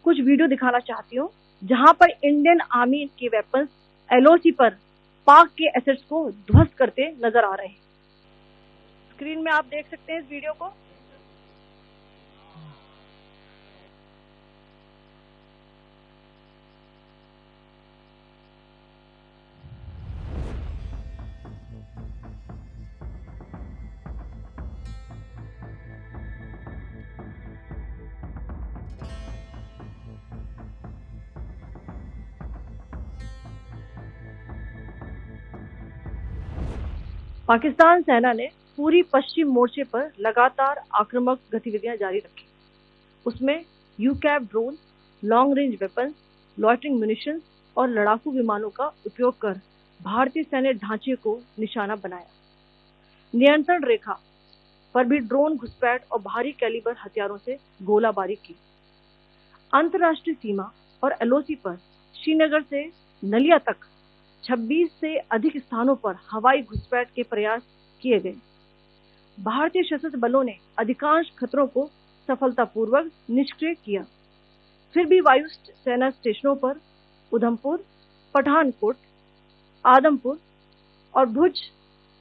कुछ वीडियो दिखाना चाहती हूँ जहां पर इंडियन आर्मी के वेपन्स एलओसी पर पाक के एसेट्स को ध्वस्त करते नजर आ रहे हैं। स्क्रीन में आप देख सकते हैं इस वीडियो को। पाकिस्तान सेना ने पूरी पश्चिम मोर्चे पर लगातार आक्रामक गतिविधियां जारी रखी। उसमें UCAV drone, long range weapons, loitering munitions और लड़ाकू विमानों का उपयोग कर भारतीय सैन्य ढांचे को निशाना बनाया। नियंत्रण रेखा पर भी ड्रोन घुसपैठ और भारी कैलिबर हथियारों से गोलाबारी की। अंतर्राष्ट्रीय सीमा और एलओसी पर श्रीनगर से नलिया तक 26 से अधिक स्थानों पर हवाई घुसपैठ के प्रयास किए गए। भारतीय सशस्त्र बलों ने अधिकांश खतरों को सफलतापूर्वक निष्क्रिय किया। फिर भी वायु सेना स्टेशनों पर उधमपुर, पठानकोट, आदमपुर और भुज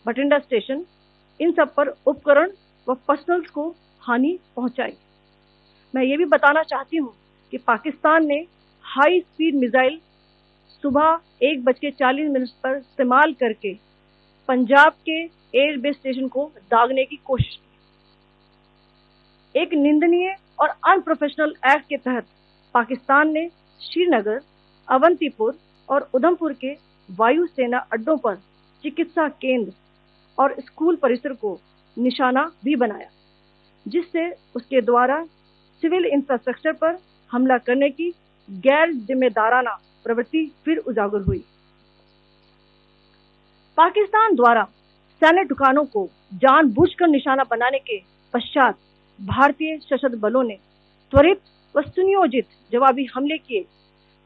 बठिंडा स्टेशन, इन सब पर उपकरण व पर्सनल्स को हानि पहुंचाई। मैं ये भी बताना चाहती हूँ कि पाकिस्तान ने हाई स्पीड मिसाइल सुबह 1:40 पर इस्तेमाल करके पंजाब के एयरबेस स्टेशन को दागने की कोशिश की। एक निंदनीय और अनप्रोफेशनल एक्ट के तहत पाकिस्तान ने श्रीनगर, अवंतीपुर और उधमपुर के वायु सेना अड्डों पर चिकित्सा केंद्र और स्कूल परिसर को निशाना भी बनाया, जिससे उसके द्वारा सिविल इंफ्रास्ट्रक्चर पर हमला करने की गैर जिम्मेदाराना प्रवृत्ति फिर उजागर हुई। पाकिस्तान द्वारा सैन्य ठिकानों को जानबूझकर निशाना बनाने के पश्चात भारतीय सशस्त्र बलों ने त्वरित व सुनियोजित जवाबी हमले किए।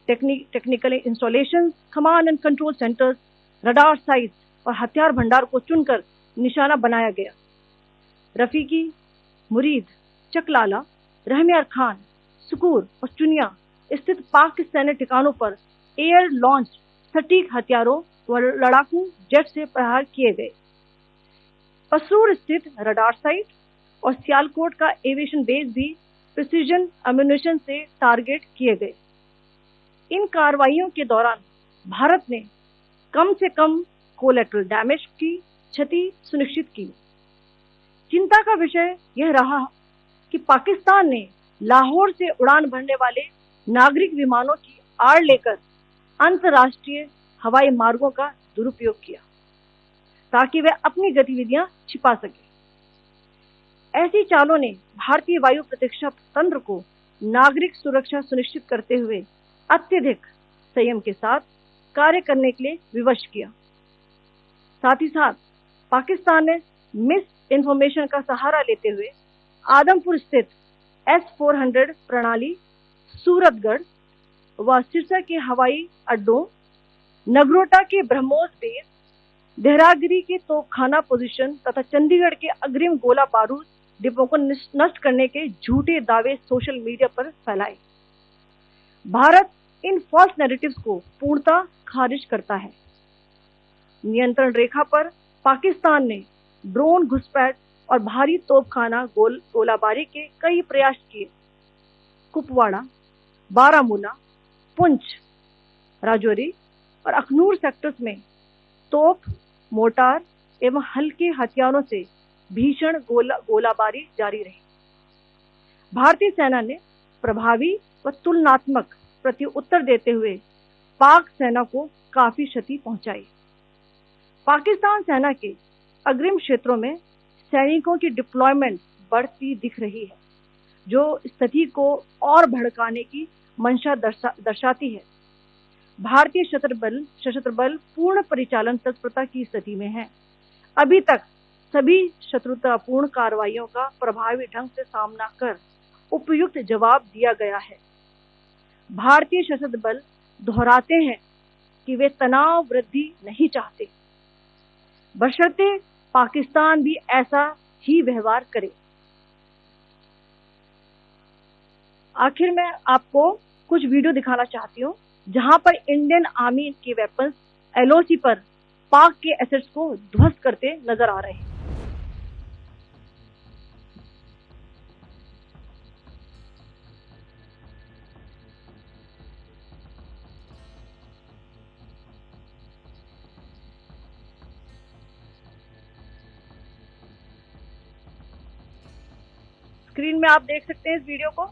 Technical installation, command and control centres, radar sites और हथियार भंडार को चुनकर निशाना बनाया गया। रफीकी, मुरीद, चकलाला, रहमियार खान, सुकूर और चुनिया स्थित पाक सैन्य ठिकानों पर एयर लॉन्च सटीक हथियारों व लड़ाकू जेट से प्रहार किए गए। पसरूर स्थित रडार साइट और सियालकोट का एविएशन बेस भी प्रिसीजन अम्यूनिशन से टारगेट किए गए। इन कार्रवाइयों के दौरान भारत ने कम से कम कोलैटरल डैमेज की क्षति सुनिश्चित की। चिंता का विषय यह रहा कि पाकिस्तान ने लाहौर से उड़ान भरने वाले नागरिक विमानों की आड़ लेकर अंतर्राष्ट्रीय हवाई मार्गों का दुरुपयोग किया ताकि वे अपनी गतिविधियां छिपा सके। ऐसी चालों ने भारतीय वायु प्रतिरक्षा तंत्र को नागरिक सुरक्षा सुनिश्चित करते हुए अत्यधिक संयम के साथ कार्य करने के लिए विवश किया। साथ ही साथ पाकिस्तान ने मिस इन्फॉर्मेशन का सहारा लेते हुए आदमपुर स्थित S-400 प्रणाली, सूरतगढ़ व सिरसा के हवाई अड्डों, नगरोटा के ब्रह्मोस बेस, देहरागिरी के तोपखाना पोजीशन तथा चंडीगढ़ के अग्रिम गोला बारूद डिपों को नष्ट करने के झूठे दावे सोशल मीडिया पर फैलाए। भारत इन फॉल्स नैरेटिव्स को पूर्णतः खारिज करता है। नियंत्रण रेखा पर पाकिस्तान ने ड्रोन घुसपैठ और भारी तोपखाना गोलाबारी के कई प्रयास किए। कुपवाड़ा, बारामूला, पुंछ, राजौरी और अखनूर सेक्टर्स में तोप, मोर्टार एवं हल्के हथियारों से भीषण गोलाबारी जारी रही। भारतीय सेना ने प्रभावी व तुलनात्मक प्रत्युत्तर देते हुए पाक सेना को काफी क्षति पहुंचाई। पाकिस्तान सेना के अग्रिम क्षेत्रों में सैनिकों की डिप्लॉयमेंट बढ़ती दिख रही है, जो स्थिति को और भड़काने की मंशा दर्शाती है। भारतीय सशस्त्र बल पूर्ण परिचालन तत्परता की स्थिति में है। अभी तक सभी शत्रुतापूर्ण कार्रवाइयों का प्रभावी ढंग से सामना कर उपयुक्त जवाब दिया गया है। भारतीय सशस्त्र बल दोहराते हैं कि वे तनाव वृद्धि नहीं चाहते, बशर्ते पाकिस्तान भी ऐसा ही व्यवहार करे। आखिर में आपको कुछ वीडियो दिखाना चाहती हूँ जहां पर इंडियन आर्मी के वेपन्स एलओसी पर पाक के एसेट्स को ध्वस्त करते नजर आ रहे हैं। स्क्रीन में आप देख सकते हैं इस वीडियो को।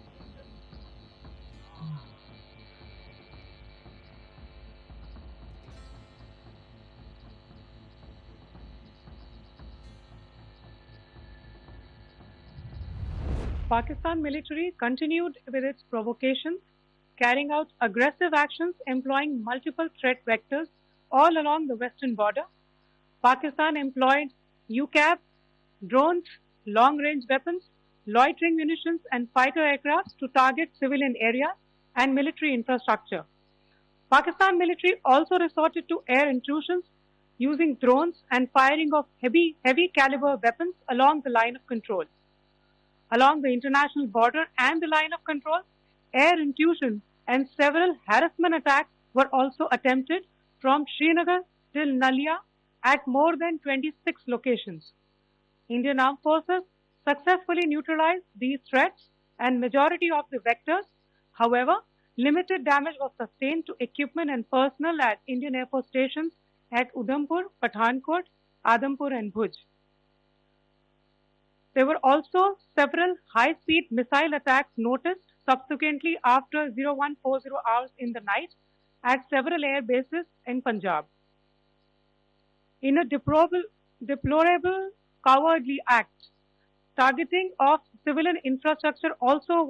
Pakistan military continued with its provocations, carrying out aggressive actions employing multiple threat vectors all along the western border. Pakistan employed UCAV, drones, long-range weapons, loitering munitions, and fighter aircraft to target civilian areas and military infrastructure. Pakistan military also resorted to air intrusions using drones and firing of heavy caliber weapons along the line of control. Along the international border and the line of control, air intrusion and several harassment attacks were also attempted from Srinagar till Nalia at more than 26 locations. Indian Armed Forces successfully neutralized these threats and majority of the vectors. However, limited damage was sustained to equipment and personnel at Indian Air Force stations at Udhampur, Pathankot, Adampur and Bhuj. There were also several high-speed missile attacks noticed subsequently after 0140 hours in the night at several air bases in Punjab. In a deplorable cowardly act, targeting of civilian infrastructure also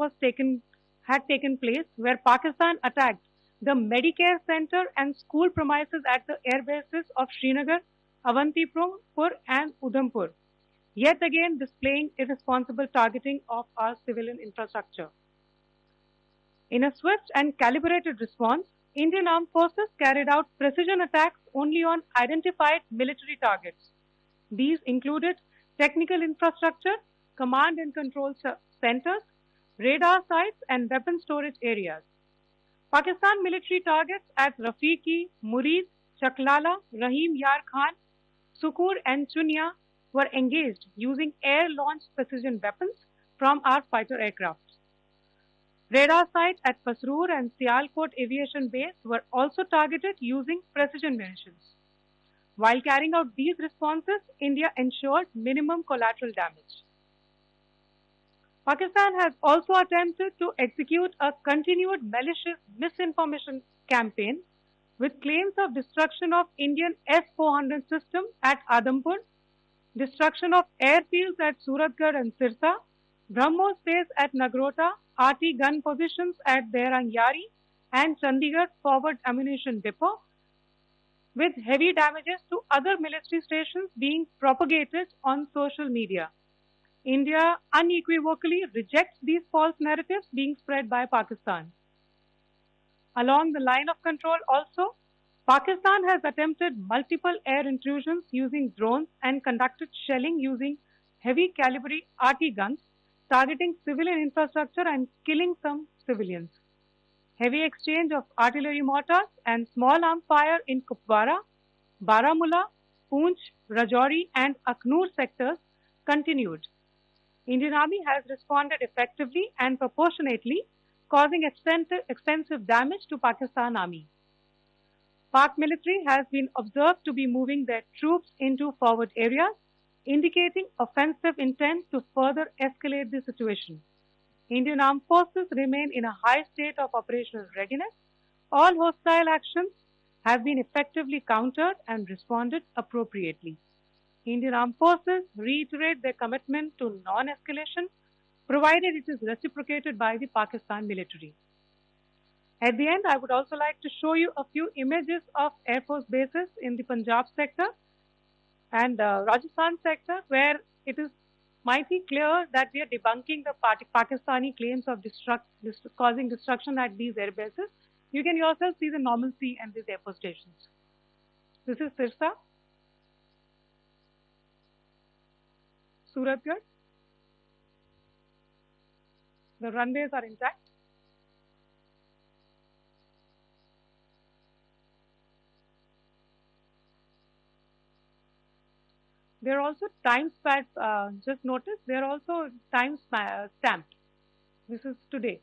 had taken place, where Pakistan attacked the Medicare Center and school premises at the air bases of Srinagar, Avantipur and Udhampur, yet again displaying irresponsible targeting of our civilian infrastructure. In a swift and calibrated response, Indian Armed Forces carried out precision attacks only on identified military targets. These included technical infrastructure, command and control centers, radar sites, and weapon storage areas. Pakistan military targets at Rafiqi, Murid, Chaklala, Rahim Yar Khan, Sukur, and Chunya were engaged using air-launched precision weapons from our fighter aircraft. Radar sites at Pasroor and Sialkot Aviation Base were also targeted using precision munitions. While carrying out these responses, India ensured minimum collateral damage. Pakistan has also attempted to execute a continued malicious misinformation campaign with claims of destruction of Indian S-400 system at Adampur, destruction of airfields at Suratgarh and Sirsa, BrahMos base at Nagrota, RT gun positions at Derangyari and Chandigarh forward ammunition depot, with heavy damages to other military stations being propagated on social media. India unequivocally rejects these false narratives being spread by Pakistan. Along the line of control also, Pakistan has attempted multiple air intrusions using drones and conducted shelling using heavy caliber RT guns, targeting civilian infrastructure and killing some civilians. Heavy exchange of artillery mortars and small arms fire in Kupwara, Baramulla, Poonch, Rajouri and Aknoor sectors continued. Indian Army has responded effectively and proportionately, causing extensive damage to Pakistan Army. Pak military has been observed to be moving their troops into forward areas, indicating offensive intent to further escalate the situation. Indian Armed Forces remain in a high state of operational readiness. All hostile actions have been effectively countered and responded appropriately. Indian Armed Forces reiterate their commitment to non-escalation, provided it is reciprocated by the Pakistan military. At the end, I would also like to show you a few images of Air Force bases in the Punjab sector and Rajasthan sector, where it is mighty clear that we are debunking the Pakistani claims of causing destruction at these air bases. You can yourself see the normalcy and these air force stations. This is Sirsa, Suratgarh. The runways are intact. They're also time stamped. Just notice they're also time stamped. This is today.